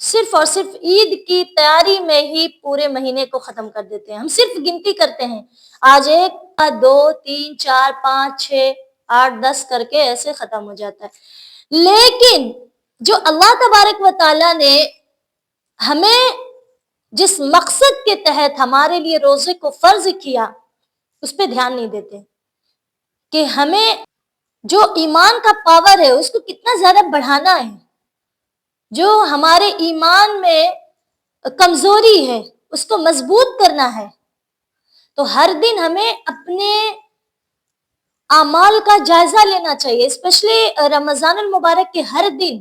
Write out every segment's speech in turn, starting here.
صرف اور صرف عید کی تیاری میں ہی پورے مہینے کو ختم کر دیتے ہیں. ہم صرف گنتی کرتے ہیں, آج 1 2 3 4 5 6 8 10 کر کے ایسے ختم ہو جاتا ہے. لیکن جو اللہ تبارک و تعالیٰ نے ہمیں جس مقصد کے تحت ہمارے لیے روزے کو فرض کیا اس پہ دھیان نہیں دیتے کہ ہمیں جو ایمان کا پاور ہے اس کو کتنا زیادہ بڑھانا ہے, جو ہمارے ایمان میں کمزوری ہے اس کو مضبوط کرنا ہے. تو ہر دن ہمیں اپنے اعمال کا جائزہ لینا چاہیے, اسپیشلی رمضان المبارک کے ہر دن.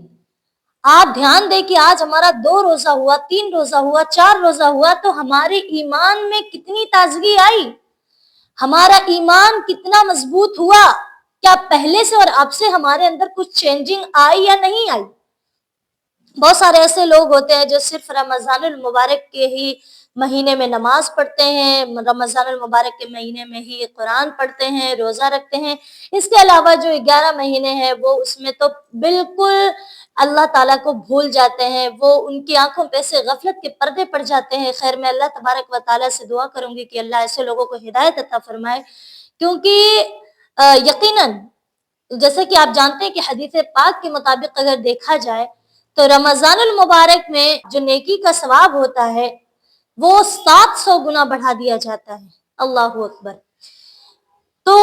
آپ دھیان دیں کہ آج ہمارا 2 روزہ ہوا, 3 روزہ ہوا, 4 روزہ ہوا, تو ہمارے ایمان میں کتنی تازگی آئی, ہمارا ایمان کتنا مضبوط ہوا, کیا پہلے سے اور اب سے ہمارے اندر کچھ چینجنگ آئی یا نہیں آئی. بہت سارے ایسے لوگ ہوتے ہیں جو صرف رمضان المبارک کے ہی مہینے میں نماز پڑھتے ہیں, رمضان المبارک کے مہینے میں ہی قرآن پڑھتے ہیں, روزہ رکھتے ہیں. اس کے علاوہ جو 11 مہینے ہیں وہ اس میں تو بالکل اللہ تعالیٰ کو بھول جاتے ہیں, وہ ان کی آنکھوں پہ سے غفلت کے پردے پڑ جاتے ہیں. خیر, میں اللہ تبارک و تعالیٰ سے دعا کروں گی کہ اللہ ایسے لوگوں کو ہدایت عطا فرمائے, کیونکہ یقیناً جیسے کہ آپ جانتے ہیں کہ حدیث پاک کے مطابق اگر دیکھا جائے تو رمضان المبارک میں جو نیکی کا ثواب ہوتا ہے وہ 700 گنا بڑھا دیا جاتا ہے. اللہ اکبر. تو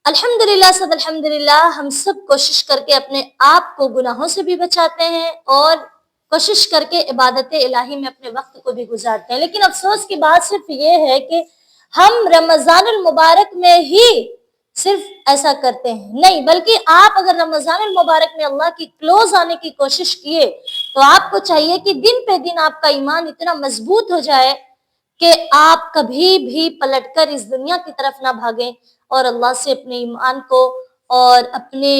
الحمدللہ سب الحمدللہ ہم سب کوشش کر کے اپنے آپ کو گناہوں سے بھی بچاتے ہیں اور کوشش کر کے عبادت الہی میں اپنے وقت کو بھی گزارتے ہیں. لیکن افسوس کی بات صرف یہ ہے کہ ہم رمضان المبارک میں ہی صرف ایسا کرتے ہیں, نہیں بلکہ آپ اگر رمضان المبارک میں اللہ کی کلوز آنے کی کوشش کیے تو آپ کو چاہیے کہ دن پہ دن آپ کا ایمان اتنا مضبوط ہو جائے کہ آپ کبھی بھی پلٹ کر اس دنیا کی طرف نہ بھاگیں اور اللہ سے اپنے ایمان کو اور اپنے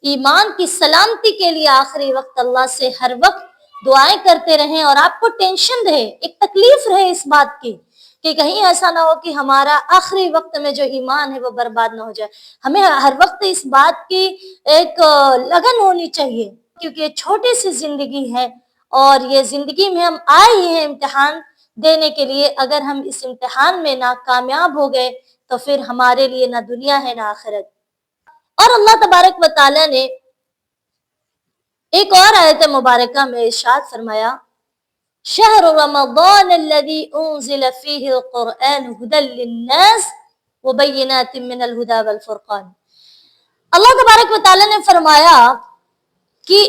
ایمان کی سلامتی کے لیے آخری وقت اللہ سے ہر وقت دعائیں کرتے رہیں. اور آپ کو ٹینشن رہے, ایک تکلیف رہے اس بات کی کہ کہیں ایسا نہ ہو کہ ہمارا آخری وقت میں جو ایمان ہے وہ برباد نہ ہو جائے. ہمیں ہر وقت اس بات کی ایک لگن ہونی چاہیے, کیونکہ یہ چھوٹی سی زندگی ہے اور یہ زندگی میں ہم آئے ہی ہیں امتحان دینے کے لیے. اگر ہم اس امتحان میں ناکامیاب ہو گئے تو پھر ہمارے لیے نہ دنیا ہے نہ آخرت. اور اللہ تبارک و تعالیٰ نے ایک اور آیت مبارکہ میں ارشاد فرمایا, شہر رمضان الذی انزل فیہ القرآن ھدی للناس وبینات من الھدی والفرقان. اللہ تبارک و تعالیٰ نے فرمایا کہ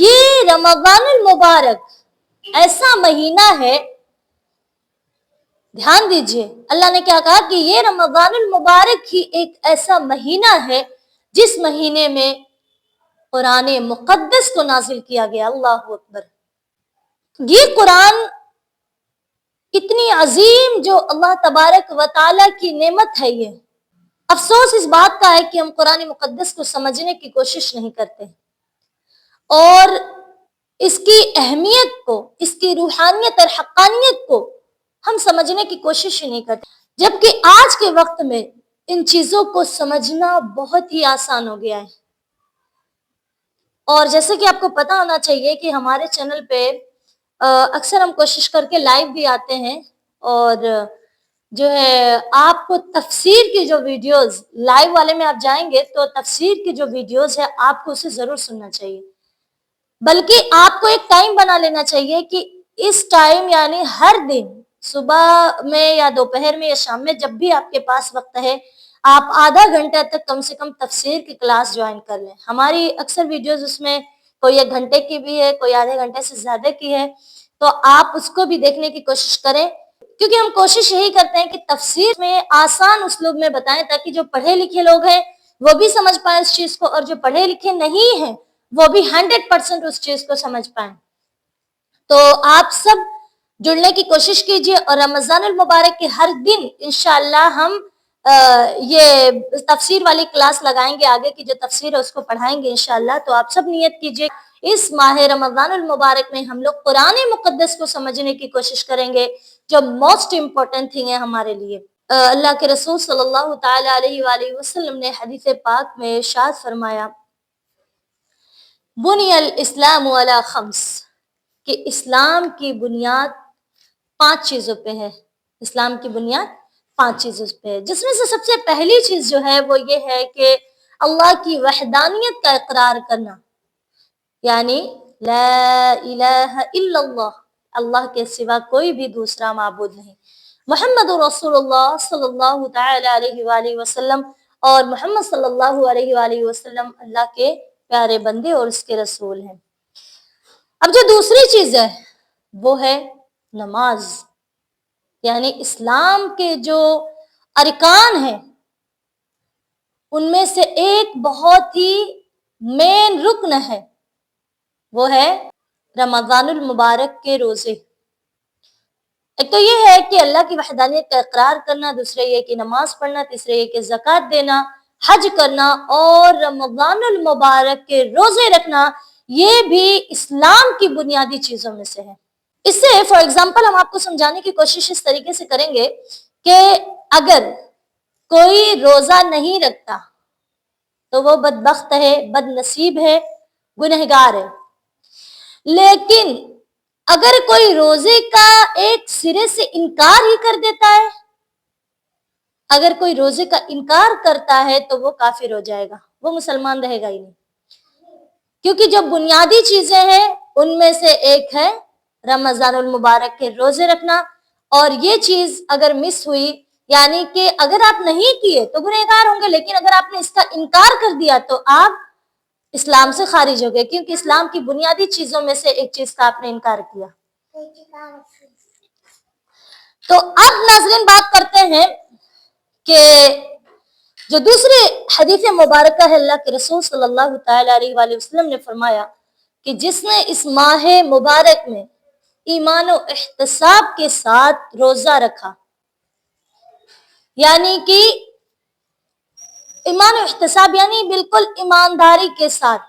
یہ رمضان المبارک ایسا مہینہ ہے, دھیان دیجئے اللہ نے کیا کہا کہ یہ رمضان المبارک ہی ایک ایسا مہینہ ہے جس مہینے میں قرآن مقدس کو نازل کیا گیا. اللہ اکبر. یہ قرآن اتنی عظیم جو اللہ تبارک و تعالیٰ کی نعمت ہے, یہ افسوس اس بات کا ہے کہ ہم قرآن مقدس کو سمجھنے کی کوشش نہیں کرتے اور اس کی اہمیت کو, اس کی روحانیت اور حقانیت کو ہم سمجھنے کی کوشش ہی نہیں کرتے, جبکہ آج کے وقت میں ان چیزوں کو سمجھنا بہت ہی آسان ہو گیا ہے. اور جیسے کہ آپ کو پتا ہونا چاہیے کہ ہمارے چینل پہ اکثر ہم کوشش کر کے لائیو بھی آتے ہیں اور جو ہے آپ کو تفسیر کی جو ویڈیوز لائیو والے میں آپ جائیں گے تو تفسیر کی جو ویڈیوز ہے آپ کو اسے ضرور سننا چاہیے, بلکہ آپ کو ایک ٹائم بنا لینا چاہیے کہ اس ٹائم یعنی ہر دن صبح میں یا دوپہر میں یا شام میں جب بھی آپ کے پاس وقت ہے آپ آدھا گھنٹہ تک کم سے کم تفسیر کی کلاس جوائن کر لیں. ہماری اکثر ویڈیوز اس میں کوئی 1 گھنٹے کی بھی ہے, کوئی آدھے گھنٹے سے زیادہ کی ہے, تو آپ اس کو بھی دیکھنے کی کوشش کریں, کیونکہ ہم کوشش یہی کرتے ہیں کہ تفسیر میں آسان اسلوب میں بتائیں تاکہ جو پڑھے لکھے لوگ ہیں وہ بھی سمجھ پائیں اس چیز کو اور جو پڑھے لکھے نہیں ہیں وہ بھی 100% اس چیز کو سمجھ پائیں. تو آپ سب جڑنے کی کوشش کیجیے اور رمضان المبارک کے ہر دن انشاءاللہ ہم یہ تفسیر والی کلاس لگائیں گے, آگے کی جو تفسیر ہے اس کو پڑھائیں گے انشاءاللہ. تو آپ سب نیت کیجیے اس ماہ رمضان المبارک میں ہم لوگ قرآن مقدس کو سمجھنے کی کوشش کریں گے جو موسٹ امپورٹنٹ تھنگ ہے ہمارے لیے. اللہ کے رسول صلی اللہ تعالی علیہ وآلہ وسلم نے حدیث پاک میں ارشاد فرمایا, بنی الاسلام علی 5, کہ اسلام کی بنیاد 5 چیزوں پہ ہے. اسلام کی بنیاد 5 چیزوں پہ ہے، جس میں سے سب سے پہلی چیز جو ہے وہ یہ ہے کہ اللہ کی وحدانیت کا اقرار کرنا، یعنی لا الہ الا اللہ، اللہ کے سوا کوئی بھی دوسرا معبود نہیں. محمد رسول اللہ صلی اللہ تعالی علیہ وآلہ وسلم، اور محمد صلی اللہ علیہ وآلہ وسلم اللہ کے پیارے بندے اور اس کے رسول ہیں. اب جو دوسری چیز ہے وہ ہے نماز، یعنی اسلام کے جو ارکان ہیں ان میں سے ایک بہت ہی مین رکن ہے، وہ ہے رمضان المبارک کے روزے. ایک تو یہ ہے کہ اللہ کی وحدانیت کا اقرار کرنا، دوسرا یہ کہ نماز پڑھنا، تیسرا یہ کہ زکوٰۃ دینا، حج کرنا اور رمضان المبارک کے روزے رکھنا، یہ بھی اسلام کی بنیادی چیزوں میں سے ہے. اس سے فار ایگزامپل ہم آپ کو سمجھانے کی کوشش اس طریقے سے کریں گے کہ اگر کوئی روزہ نہیں رکھتا تو وہ بدبخت ہے، بد نصیب ہے، گنہگار ہے. لیکن اگر کوئی روزے کا ایک سرے سے انکار ہی کر دیتا ہے، اگر کوئی روزے کا انکار کرتا ہے تو وہ کافر ہو جائے گا، وہ مسلمان رہے گا ہی نہیں. کیونکہ جو بنیادی چیزیں ہیں ان میں سے ایک ہے رمضان المبارک کے روزے رکھنا، اور یہ چیز اگر مس ہوئی، یعنی کہ اگر آپ نہیں کیے تو گنہگار ہوں گے، لیکن اگر آپ نے اس کا انکار کر دیا تو آپ اسلام سے خارج ہو گئے، کیونکہ اسلام کی بنیادی چیزوں میں سے ایک چیز کا آپ نے انکار کیا. تو اب ناظرین بات کرتے ہیں کہ جو دوسری حدیث مبارکہ ہے، اللہ کے رسول صلی اللہ تعالی علیہ وآلہ وسلم نے فرمایا کہ جس نے اس ماہ مبارک میں ایمان و احتساب کے ساتھ روزہ رکھا، یعنی کہ ایمان و احتساب یعنی بالکل ایمانداری کے ساتھ،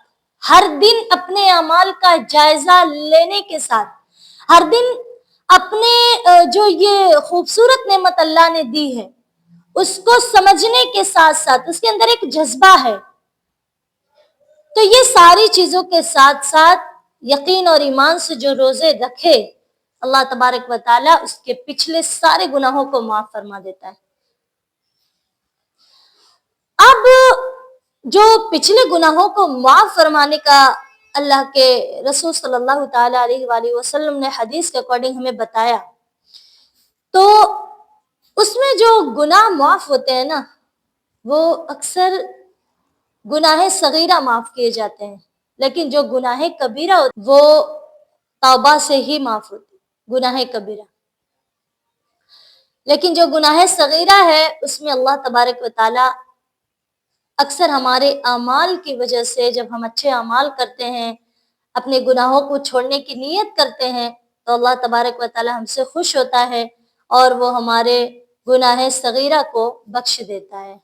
ہر دن اپنے اعمال کا جائزہ لینے کے ساتھ، ہر دن اپنے جو یہ خوبصورت نعمت اللہ نے دی ہے اس کو سمجھنے کے ساتھ ساتھ اس کے اندر ایک جذبہ ہے، تو یہ ساری چیزوں کے ساتھ ساتھ یقین اور ایمان سے جو روزے رکھے، اللہ تبارک و تعالیٰ اس کے پچھلے سارے گناہوں کو معاف فرما دیتا ہے. اب جو پچھلے گناہوں کو معاف فرمانے کا اللہ کے رسول صلی اللہ تعالی علیہ وآلہ وسلم نے حدیث کے اکارڈنگ ہمیں بتایا، تو اس میں جو گناہ معاف ہوتے ہیں نا، وہ اکثر گناہ صغیرہ معاف کیے جاتے ہیں، لیکن جو گناہ کبیرہ ہوتے ہیں وہ توبہ سے ہی معاف ہوتے ہیں، گناہ کبیرہ. لیکن جو گناہ صغیرہ ہے اس میں اللہ تبارک و تعالی اکثر ہمارے اعمال کی وجہ سے، جب ہم اچھے اعمال کرتے ہیں، اپنے گناہوں کو چھوڑنے کی نیت کرتے ہیں، تو اللہ تبارک و تعالی ہم سے خوش ہوتا ہے اور وہ ہمارے گناہ صغیرہ کو بخش دیتا ہے.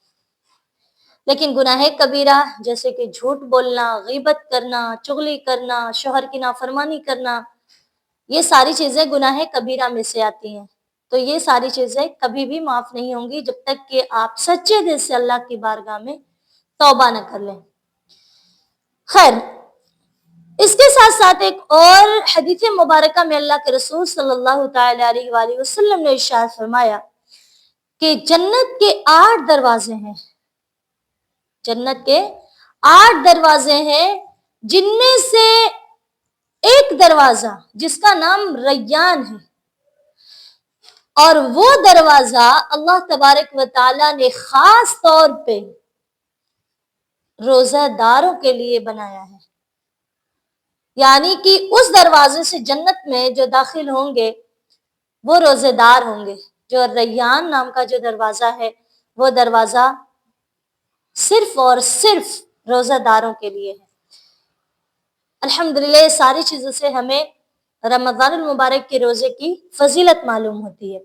لیکن گناہ کبیرہ جیسے کہ جھوٹ بولنا، غیبت کرنا، چغلی کرنا، شوہر کی نافرمانی کرنا، یہ ساری چیزیں گناہ کبیرہ میں سے آتی ہیں. تو یہ ساری چیزیں کبھی بھی معاف نہیں ہوں گی جب تک کہ آپ سچے دل سے اللہ کی بارگاہ میں توبہ نہ کر لیں. خیر، اس کے ساتھ ساتھ ایک اور حدیث مبارکہ میں اللہ کے رسول صلی اللہ تعالی علیہ وآلہ وسلم نے ارشاد فرمایا کہ جنت کے 8 دروازے ہیں، جنت کے 8 دروازے ہیں، جن میں سے ایک دروازہ جس کا نام ریان ہے، اور وہ دروازہ اللہ تبارک و تعالی نے خاص طور پہ روزہ داروں کے لیے بنایا ہے. یعنی کہ اس دروازے سے جنت میں جو داخل ہوں گے وہ روزے دار ہوں گے. جو ریان نام کا جو دروازہ ہے وہ دروازہ صرف اور صرف روزہ داروں کے لیے ہے. الحمدللہ ساری چیزوں سے ہمیں رمضان المبارک کے روزے کی فضیلت معلوم ہوتی ہے.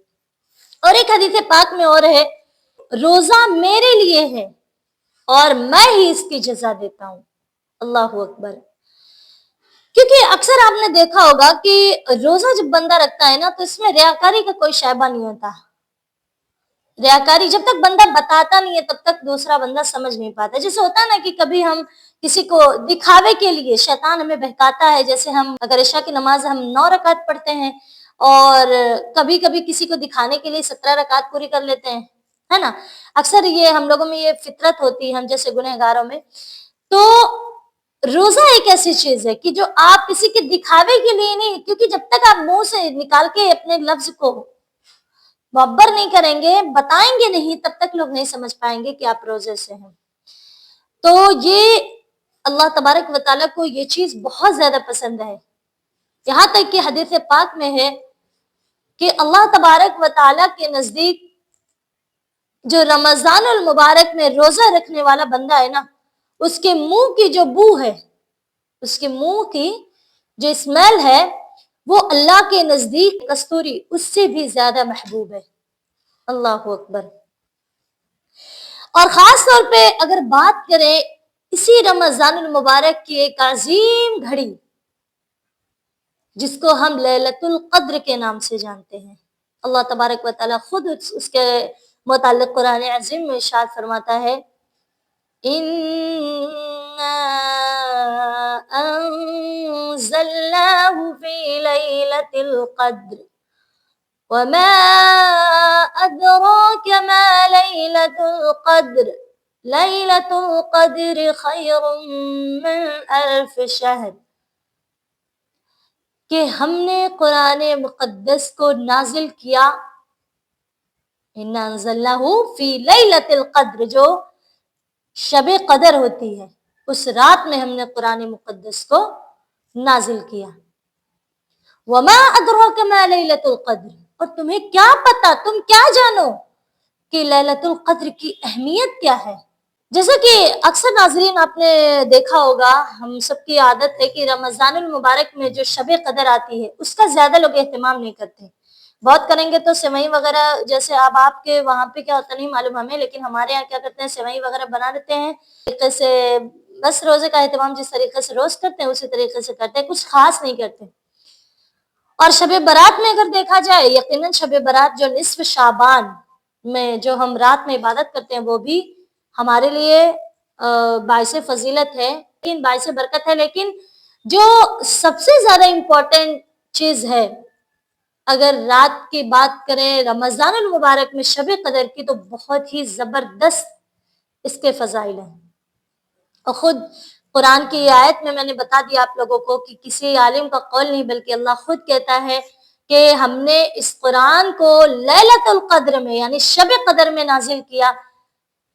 اور ایک حدیث پاک میں اور ہے، روزہ میرے لیے ہے اور میں ہی اس کی جزا دیتا ہوں. اللہ اکبر. کیونکہ اکثر آپ نے دیکھا ہوگا کہ روزہ جب بندہ رکھتا ہے نا تو اس میں ریاکاری کا کوئی شائبہ نہیں ہوتا. ریاکاری جب تک بندہ بتاتا نہیں ہے تب تک دوسرا بندہ سمجھ نہیں پاتا. جیسے ہوتا ہے نا کہ کبھی ہم کسی کو دکھاوے کے لیے شیطان ہمیں بہکاتا ہے. جیسے ہم اگر عشاء کی نماز ہم 9 رکعت پڑھتے ہیں اور کبھی کبھی کسی کو دکھانے کے لیے 17 رکعت پوری کر لیتے ہیں، ہے نا. اکثر یہ ہم لوگوں میں یہ فطرت ہوتی ہے، ہم جیسے گنہگاروں میں. تو روزہ ایک ایسی چیز ہے کہ جو آپ کسی کے دکھاوے کے لیے نہیں، کیونکہ جب تک آپ منہ سے نکال کے اپنے لفظ کو معبر نہیں کریں گے، بتائیں گے نہیں، تب تک لوگ نہیں سمجھ پائیں گے کہ آپ روزے سے ہیں. تو یہ اللہ تبارک و تعالیٰ کو یہ چیز بہت زیادہ پسند ہے. یہاں تک کہ حدیث پاک میں ہے کہ اللہ تبارک و تعالیٰ کے نزدیک جو رمضان المبارک میں روزہ رکھنے والا بندہ ہے نا، اس کے منہ کی جو بو ہے، اس کے منہ کی جو اسمیل ہے، وہ اللہ کے نزدیک کستوری اس سے بھی زیادہ محبوب ہے. اللہ اکبر. اور خاص طور پہ اگر بات کریں اسی رمضان المبارک کی ایک عظیم گھڑی جس کو ہم لیلۃ القدر کے نام سے جانتے ہیں، اللہ تبارک و تعالیٰ خود اس کے متعلق قرآن عظیم میں ارشاد فرماتا ہے، اِنَّا أَنزَلْنَاهُ فِي لَيْلَةِ الْقَدْرِ وَمَا أَدْرَاكَ مَا لَيْلَةُ الْقَدْرِ لَيْلَةُ الْقَدْرِ خَيْرٌ مِّنْ أَلْفِ شَهْرٍ. کہ ہم نے قرآن مقدس کو نازل کیا، اِنَّا أَنزَلْنَاهُ فِي لَيْلَةِ الْقَدْرِ، جو شب قدر ہوتی ہے، اس رات میں ہم نے قرآن مقدس کو نازل کیا. وَمَا أَدْرَاكَ مَا لَيْلَةُ الْقَدْرِ، اور تمہیں کیا پتا، تم کیا جانو کہ لیلۃ القدر کی اہمیت کیا ہے. جیسا کہ اکثر ناظرین آپ نے دیکھا ہوگا، ہم سب کی عادت ہے کہ رمضان المبارک میں جو شب قدر آتی ہے اس کا زیادہ لوگ اہتمام نہیں کرتے. بہت کریں گے تو سیوئی وغیرہ، جیسے اب آپ کے وہاں پہ کیا ہوتا نہیں معلوم ہمیں، لیکن ہمارے یہاں کیا کرتے ہیں، سیوئی وغیرہ بنا لیتے ہیں طریقے سے. بس روزے کا اہتمام جس طریقے سے روز کرتے ہیں اسی طریقے سے کرتے ہیں، کچھ خاص نہیں کرتے. اور شب برات میں اگر دیکھا جائے، یقیناً شب برات جو نصف شعبان میں جو ہم رات میں عبادت کرتے ہیں وہ بھی ہمارے لیے باعث فضیلت ہے، لیکن باعث برکت ہے. لیکن جو سب سے زیادہ امپورٹنٹ چیز ہے، اگر رات کی بات کریں رمضان المبارک میں شب قدر کی، تو بہت ہی زبردست اس کے فضائل ہیں. اور خود قرآن کی آیت میں نے بتا دیا آپ لوگوں کو کہ کسی عالم کا قول نہیں، بلکہ اللہ خود کہتا ہے کہ ہم نے اس قرآن کو لیلۃ القدر میں یعنی شب قدر میں نازل کیا.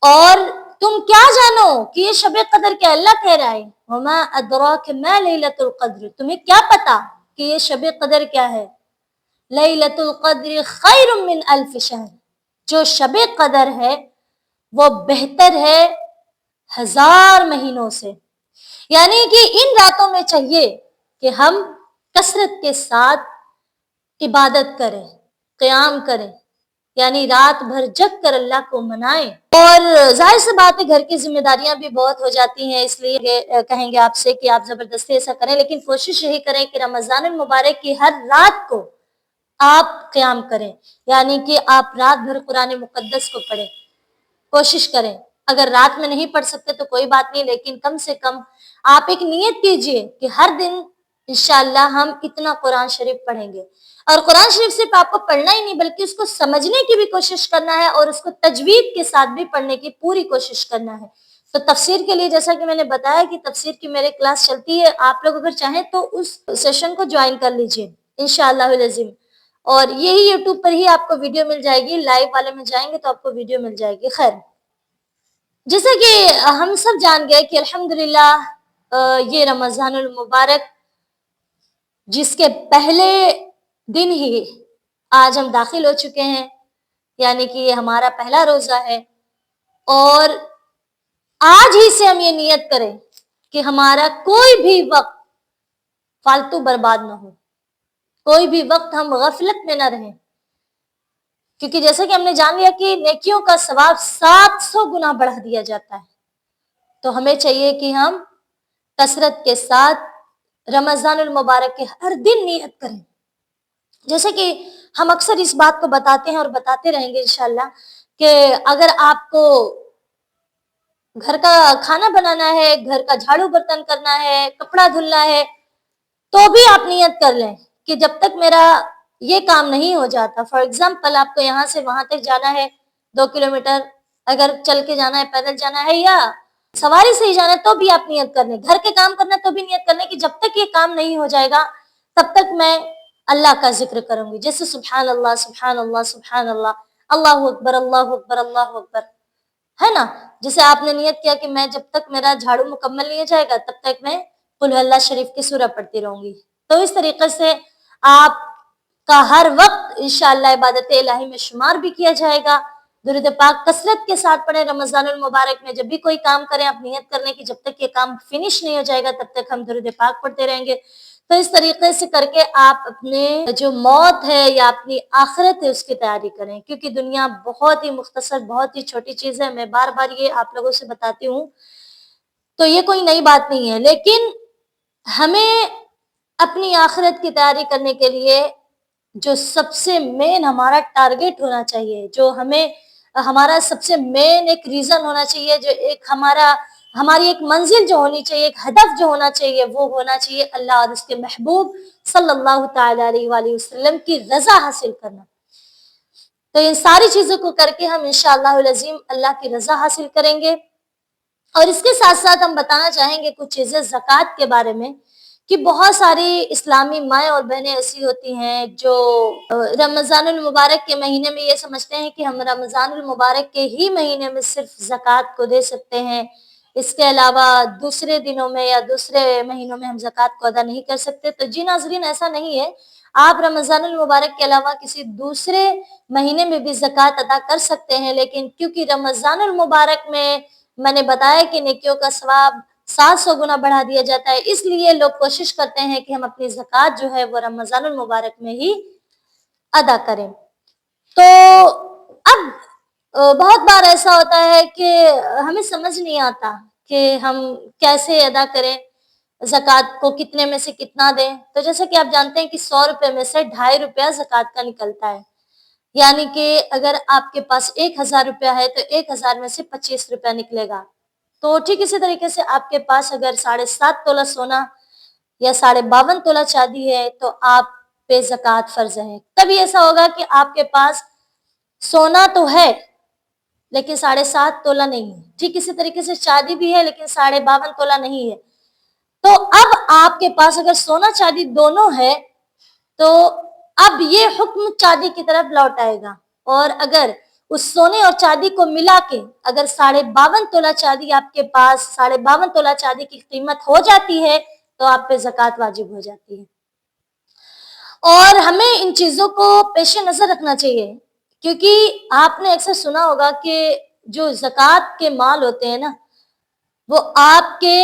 اور تم کیا جانو کہ یہ شب قدر کیا؟ اللہ کہہ رہا ہے وَمَا أَدْرَاكَ مَا لَيْلَةُ الْقَدْرِ، تمہیں کیا پتا کہ یہ شب قدر کیا ہے. لیلۃ القدر خیر من الف شہر، جو شب قدر ہے وہ بہتر ہے 1000 مہینوں سے. یعنی کہ ان راتوں میں چاہیے کہ ہم کثرت کے ساتھ عبادت کریں، قیام کریں، یعنی رات بھر جگ کر اللہ کو منائیں. اور ظاہر سی بات ہے گھر کی ذمہ داریاں بھی بہت ہو جاتی ہیں، اس لیے کہیں گے آپ سے کہ آپ زبردستی ایسا کریں، لیکن کوشش یہی کریں کہ رمضان المبارک کی ہر رات کو آپ قیام کریں، یعنی کہ آپ رات بھر قرآن مقدس کو پڑھیں. کوشش کریں، اگر رات میں نہیں پڑھ سکتے تو کوئی بات نہیں، لیکن کم سے کم آپ ایک نیت کیجئے کہ ہر دن انشاءاللہ ہم اتنا قرآن شریف پڑھیں گے. اور قرآن شریف صرف آپ کو پڑھنا ہی نہیں بلکہ اس کو سمجھنے کی بھی کوشش کرنا ہے، اور اس کو تجوید کے ساتھ بھی پڑھنے کی پوری کوشش کرنا ہے. تو تفسیر کے لیے جیسا کہ میں نے بتایا کہ تفسیر کی میرے کلاس چلتی ہے، آپ لوگ اگر چاہیں تو اس سیشن کو جوائن کر لیجئے انشاءاللہ العظیم. اور یہی یوٹیوب پر ہی آپ کو ویڈیو مل جائے گی، لائیو والے میں جائیں گے تو آپ کو ویڈیو مل جائے گی. خیر، جیسا کہ ہم سب جان گئے کہ الحمدللہ یہ رمضان المبارک جس کے پہلے دن ہی آج ہم داخل ہو چکے ہیں، یعنی کہ یہ ہمارا پہلا روزہ ہے. اور آج ہی سے ہم یہ نیت کریں کہ ہمارا کوئی بھی وقت فالتو برباد نہ ہو، کوئی بھی وقت ہم غفلت میں نہ رہیں، کیونکہ جیسا کہ ہم نے جان لیا کہ نیکیوں کا ثواب 700 گنا بڑھا دیا جاتا ہے. تو ہمیں چاہیے کہ ہم کثرت کے ساتھ رمضان المبارک کے ہر دن نیت کریں. جیسے کہ ہم اکثر اس بات کو بتاتے ہیں اور بتاتے رہیں گے انشاءاللہ کہ اگر آپ کو گھر کا کھانا بنانا ہے، گھر کا جھاڑو برتن کرنا ہے، کپڑا دھلنا ہے، تو بھی آپ نیت کر لیں کہ جب تک میرا یہ کام نہیں ہو جاتا، فار ایگزامپل آپ کو یہاں سے وہاں تک جانا ہے 2 کلومیٹر، اگر چل کے جانا ہے، پیدل جانا ہے یا سواری سے ہی جانا ہے، تو بھی آپ نیت کر لیں. گھر کے کام کرنا ہے تو بھی نیت کر لیں کہ جب تک یہ کام نہیں ہو جائے گا تب تک میں اللہ کا ذکر کروں گی. جیسے سبحان اللہ سبحان اللہ سبحان اللہ، اللہ اکبر اللہ اکبر اللہ اکبر، ہے نا. جیسے آپ نے نیت کیا کہ میں جب تک میرا جھاڑو مکمل نہیں ہو جائے گا تب تک میں قل اللہ شریف کی سورہ پڑھتی رہوں گی. تو اس طریقے سے آپ کا ہر وقت انشاءاللہ عبادت الہی میں شمار بھی کیا جائے گا. درود پاک کثرت کے ساتھ پڑھیں. رمضان المبارک میں جب بھی کوئی کام کریں آپ نیت کر لیں کہ جب تک یہ کام فنش نہیں ہو جائے گا تب تک ہم درود پاک پڑھتے رہیں گے. تو اس طریقے سے کر کے آپ اپنے جو موت ہے یا اپنی آخرت ہے اس کی تیاری کریں، کیونکہ دنیا بہت ہی مختصر، بہت ہی چھوٹی چیز ہے. میں بار بار یہ آپ لوگوں سے بتاتی ہوں، تو یہ کوئی نئی بات نہیں ہے، لیکن ہمیں اپنی آخرت کی تیاری کرنے کے لیے جو سب سے مین ہمارا ٹارگٹ ہونا چاہیے، جو ہمارا سب سے مین ایک ریزن ہونا چاہیے، جو ایک ہماری ایک منزل جو ہونی چاہیے، ایک ہدف جو ہونا چاہیے، وہ ہونا چاہیے اللہ اور اس کے محبوب صلی اللہ تعالی علیہ وآلہ وسلم کی رضا حاصل کرنا. تو ان ساری چیزوں کو کر کے ہم انشاءاللہ العظیم اللہ کی رضا حاصل کریں گے. اور اس کے ساتھ ساتھ ہم بتانا چاہیں گے کچھ چیزیں زکوٰۃ کے بارے میں، کہ بہت ساری اسلامی مائیں اور بہنیں ایسی ہوتی ہیں جو رمضان المبارک کے مہینے میں یہ سمجھتے ہیں کہ ہم رمضان المبارک کے ہی مہینے میں صرف زکوٰۃ کو دے سکتے ہیں، اس کے علاوہ دوسرے دنوں میں یا دوسرے مہینوں میں ہم زکوٰۃ کو ادا نہیں کر سکتے. تو جی ناظرین، ایسا نہیں ہے. آپ رمضان المبارک کے علاوہ کسی دوسرے مہینے میں بھی زکوٰۃ ادا کر سکتے ہیں، لیکن کیونکہ رمضان المبارک میں نے بتایا کہ نیکیوں کا ثواب 700 گنا بڑھا دیا جاتا ہے، اس لیے لوگ کوشش کرتے ہیں کہ ہم اپنی زکوٰۃ جو ہے وہ رمضان المبارک میں ہی ادا کریں. تو اب بہت بار ایسا ہوتا ہے کہ ہمیں سمجھ نہیں آتا کہ ہم کیسے ادا کریں، زکوٰۃ کو کتنے میں سے کتنا دیں. تو جیسا کہ آپ جانتے ہیں کہ 100 روپے میں سے 2.5 روپیہ زکوٰۃ کا نکلتا ہے، یعنی کہ اگر آپ کے پاس 1000 روپیہ ہے تو 1000 میں سے 25 روپیہ نکلے گا. تو ٹھیک اسی طریقے سے آپ کے پاس اگر 7.5 تولہ سونا یا 52.5 تولہ چاندی ہے تو آپ پہ زکوٰۃ فرض ہے. کبھی ایسا ہوگا کہ آپ کے پاس سونا تو ہے لیکن 7.5 تولہ نہیں ہے، ٹھیک اسی طریقے سے چاندی بھی ہے لیکن 52.5 تولہ نہیں ہے. تو اب آپ کے پاس اگر سونا چاندی دونوں ہے تو اب یہ حکم چاندی کی طرف لوٹ آئے گا، اور اگر اس سونے اور چاندی کو ملا کے اگر 52.5 تولہ چاندی آپ کے پاس 52.5 تولہ چاندی کی قیمت ہو جاتی ہے تو آپ پہ زکوٰۃ واجب ہو جاتی ہے. اور ہمیں ان چیزوں کو پیش نظر رکھنا چاہیے، کیونکہ آپ نے اکثر سنا ہوگا کہ جو زکوٰۃ کے مال ہوتے ہیں نا، وہ آپ کے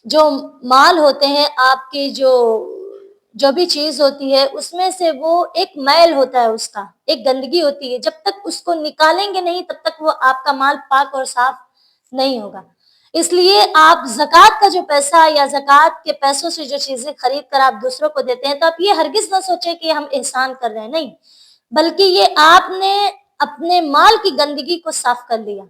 جو مال ہوتے ہیں، آپ کی جو بھی چیز ہوتی ہے اس میں سے وہ ایک میل ہوتا ہے، اس کا ایک گندگی ہوتی ہے. جب تک اس کو نکالیں گے نہیں تب تک وہ آپ کا مال پاک اور صاف نہیں ہوگا. اس لیے آپ زکوٰۃ کا جو پیسہ یا زکوٰۃ کے پیسوں سے جو چیزیں خرید کر آپ دوسروں کو دیتے ہیں تو آپ یہ ہرگز نہ سوچیں کہ ہم احسان کر رہے ہیں، نہیں، بلکہ یہ آپ نے اپنے مال کی گندگی کو صاف کر لیا،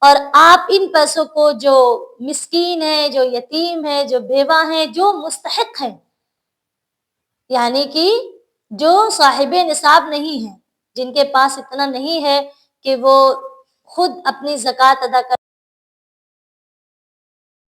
اور آپ ان پیسوں کو جو مسکین ہے، جو یتیم ہے، جو بیوہ ہیں، جو مستحق ہیں، یعنی کہ جو صاحب نصاب نہیں ہیں، جن کے پاس اتنا نہیں ہے کہ وہ خود اپنی زکوٰۃ ادا کر